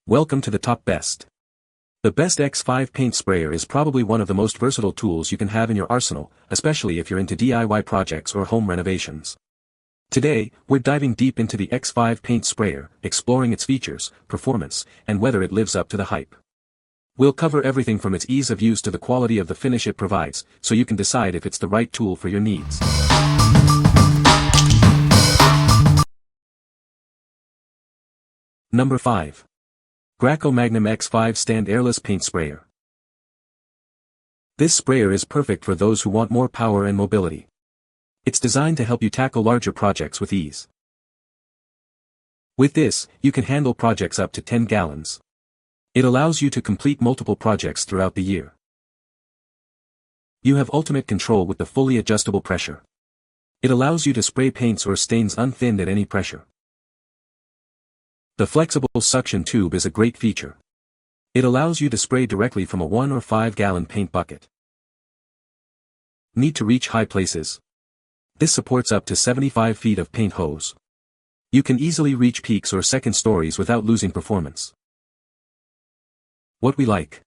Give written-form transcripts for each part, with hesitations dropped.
Welcome to the top best. The Best X5 paint sprayer is probably one of the most versatile tools you can have in your arsenal, especially if you're into DIY projects or home renovations. Today, we're diving deep into the X5 paint sprayer, exploring its features, performance, and whether it lives up to the hype. We'll cover everything from its ease of use to the quality of the finish it provides, so you can decide if it's the right tool for your needs. Number 5. Graco Magnum X5 Stand Airless Paint Sprayer. This sprayer is perfect for those who want more power and mobility. It's designed to help you tackle larger projects with ease. With this, you can handle projects up to 10 gallons. It allows you to complete multiple projects throughout the year. You have ultimate control with the fully adjustable pressure. It allows you to spray paints or stains unthinned at any pressure. The flexible suction tube is a great feature. It allows you to spray directly from a 1 or 5 gallon paint bucket. Need to reach high places? This supports up to 75 feet of paint hose. You can easily reach peaks or second stories without losing performance. What we like.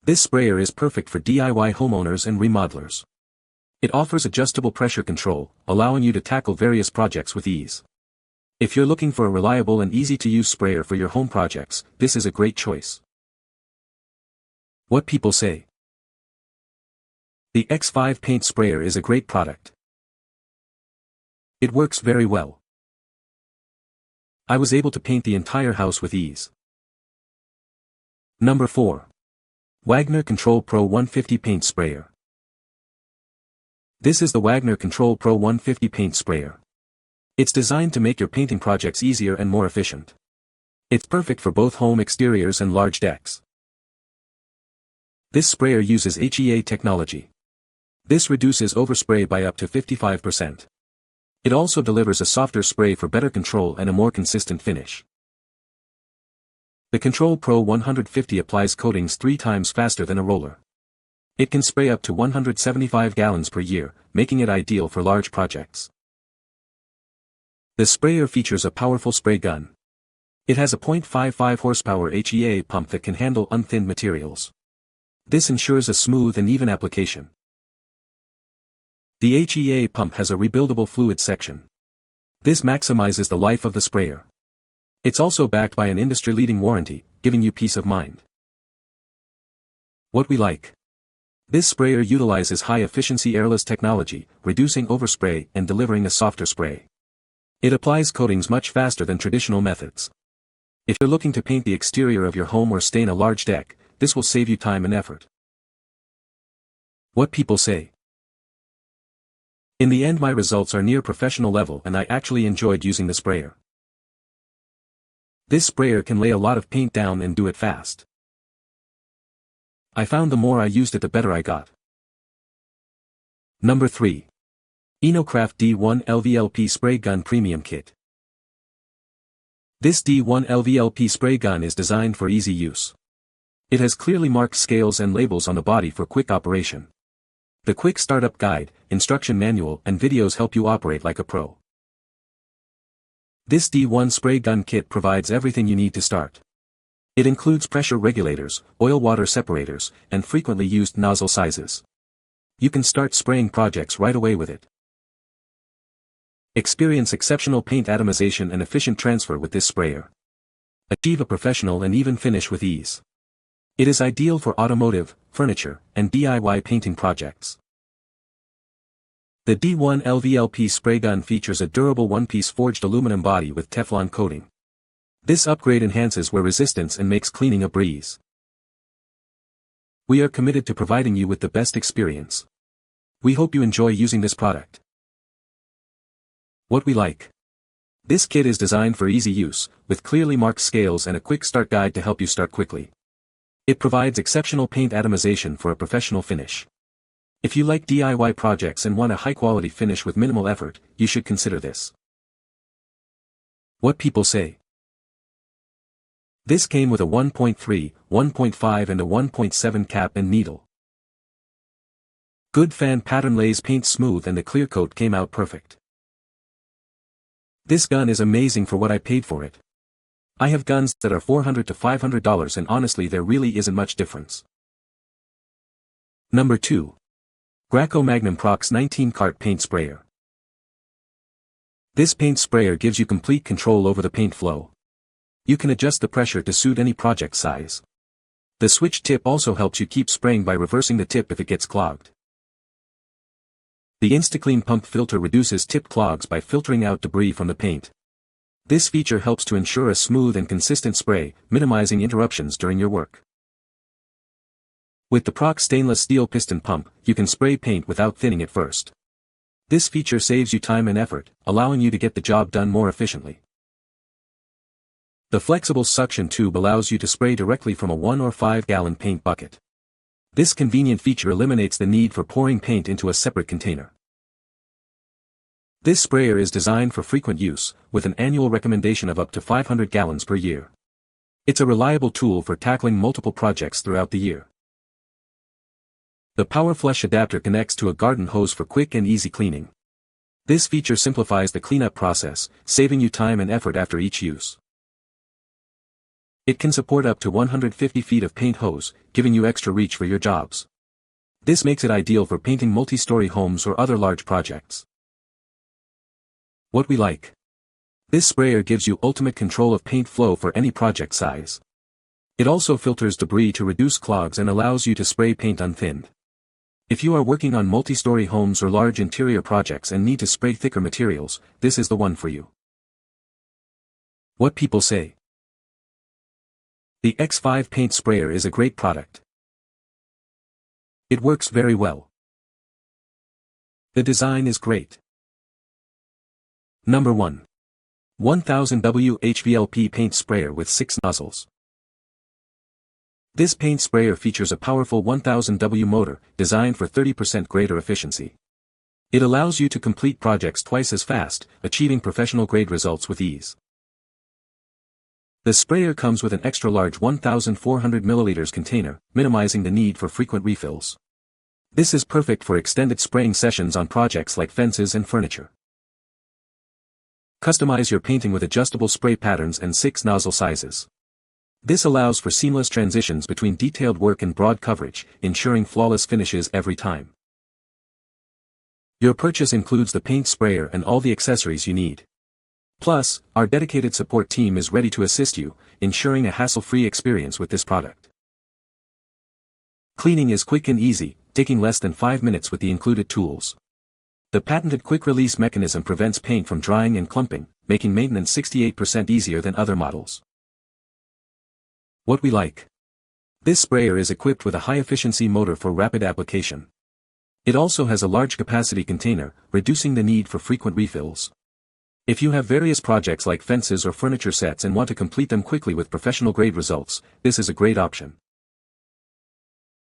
This sprayer is perfect for DIY homeowners and remodelers. It offers adjustable pressure control, allowing you to tackle various projects with ease. If you're looking for a reliable and easy-to-use sprayer for your home projects, this is a great choice. What people say. The X5 paint sprayer is a great product. It works very well. I was able to paint the entire house with ease. Number 4. Wagner Control Pro 150 Paint Sprayer. This is the Wagner Control Pro 150 Paint Sprayer. It's designed to make your painting projects easier and more efficient. It's perfect for both home exteriors and large decks. This sprayer uses HEA technology. This reduces overspray by up to 55%. It also delivers a softer spray for better control and a more consistent finish. The Control Pro 150 applies coatings 3 times faster than a roller. It can spray up to 175 gallons per year, making it ideal for large projects. The sprayer features a powerful spray gun. It has a 0.55 horsepower HEA pump that can handle unthinned materials. This ensures a smooth and even application. The HEA pump has a rebuildable fluid section. This maximizes the life of the sprayer. It's also backed by an industry-leading warranty, giving you peace of mind. What we like. This sprayer utilizes high-efficiency airless technology, reducing overspray and delivering a softer spray. It applies coatings much faster than traditional methods. If you're looking to paint the exterior of your home or stain a large deck, this will save you time and effort. What people say. In the end, my results are near professional level and I actually enjoyed using the sprayer. This sprayer can lay a lot of paint down and do it fast. I found the more I used it the better I got. Number 3. InoKraft D1 LVLP Spray Gun Premium Kit. This D1 LVLP spray gun is designed for easy use. It has clearly marked scales and labels on the body for quick operation. The quick startup guide, instruction manual and videos help you operate like a pro. This D1 spray gun kit provides everything you need to start. It includes pressure regulators, oil-water separators, and frequently used nozzle sizes. You can start spraying projects right away with it. Experience exceptional paint atomization and efficient transfer with this sprayer. Achieve a professional and even finish with ease. It is ideal for automotive, furniture, and DIY painting projects. The D1 LVLP spray gun features a durable one-piece forged aluminum body with Teflon coating. This upgrade enhances wear resistance and makes cleaning a breeze. We are committed to providing you with the best experience. We hope you enjoy using this product. What we like. This kit is designed for easy use, with clearly marked scales and a quick start guide to help you start quickly. It provides exceptional paint atomization for a professional finish. If you like DIY projects and want a high-quality finish with minimal effort, you should consider this. What people say. This came with a 1.3, 1.5 and a 1.7 cap and needle. Good fan pattern lays paint smooth and the clear coat came out perfect. This gun is amazing for what I paid for it. I have guns that are $400 to $500 and honestly there really isn't much difference. Number 2. Graco Magnum Prox 19 Cart Paint Sprayer. This paint sprayer gives you complete control over the paint flow. You can adjust the pressure to suit any project size. The switch tip also helps you keep spraying by reversing the tip if it gets clogged. The InstaClean pump filter reduces tip clogs by filtering out debris from the paint. This feature helps to ensure a smooth and consistent spray, minimizing interruptions during your work. With the Prox stainless steel piston pump, you can spray paint without thinning it first. This feature saves you time and effort, allowing you to get the job done more efficiently. The flexible suction tube allows you to spray directly from a 1 or 5 gallon paint bucket. This convenient feature eliminates the need for pouring paint into a separate container. This sprayer is designed for frequent use, with an annual recommendation of up to 500 gallons per year. It's a reliable tool for tackling multiple projects throughout the year. The power flush adapter connects to a garden hose for quick and easy cleaning. This feature simplifies the cleanup process, saving you time and effort after each use. It can support up to 150 feet of paint hose, giving you extra reach for your jobs. This makes it ideal for painting multi-story homes or other large projects. What we like. This sprayer gives you ultimate control of paint flow for any project size. It also filters debris to reduce clogs and allows you to spray paint unthinned. If you are working on multi-story homes or large interior projects and need to spray thicker materials, this is the one for you. What people say. The X5 paint sprayer is a great product. It works very well. The design is great. Number 1. 1000W HVLP paint sprayer with 6 nozzles. This paint sprayer features a powerful 1000W motor, designed for 30% greater efficiency. It allows you to complete projects twice as fast, achieving professional-grade results with ease. The sprayer comes with an extra-large 1,400 ml container, minimizing the need for frequent refills. This is perfect for extended spraying sessions on projects like fences and furniture. Customize your painting with adjustable spray patterns and 6 nozzle sizes. This allows for seamless transitions between detailed work and broad coverage, ensuring flawless finishes every time. Your purchase includes the paint sprayer and all the accessories you need. Plus, our dedicated support team is ready to assist you, ensuring a hassle-free experience with this product. Cleaning is quick and easy, taking less than 5 minutes with the included tools. The patented quick-release mechanism prevents paint from drying and clumping, making maintenance 68% easier than other models. What we like. This sprayer is equipped with a high-efficiency motor for rapid application. It also has a large capacity container, reducing the need for frequent refills. If you have various projects like fences or furniture sets and want to complete them quickly with professional-grade results, this is a great option.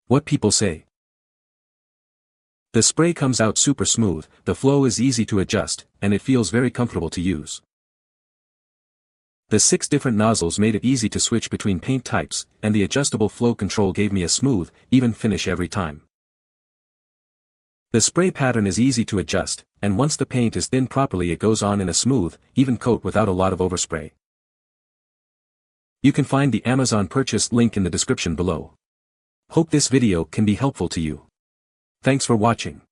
What people say. The spray comes out super smooth, the flow is easy to adjust, and it feels very comfortable to use. The 6 different nozzles made it easy to switch between paint types, and the adjustable flow control gave me a smooth, even finish every time. The spray pattern is easy to adjust, and once the paint is thinned properly it goes on in a smooth, even coat without a lot of overspray. You can find the Amazon purchase link in the description below. Hope this video can be helpful to you. Thanks for watching.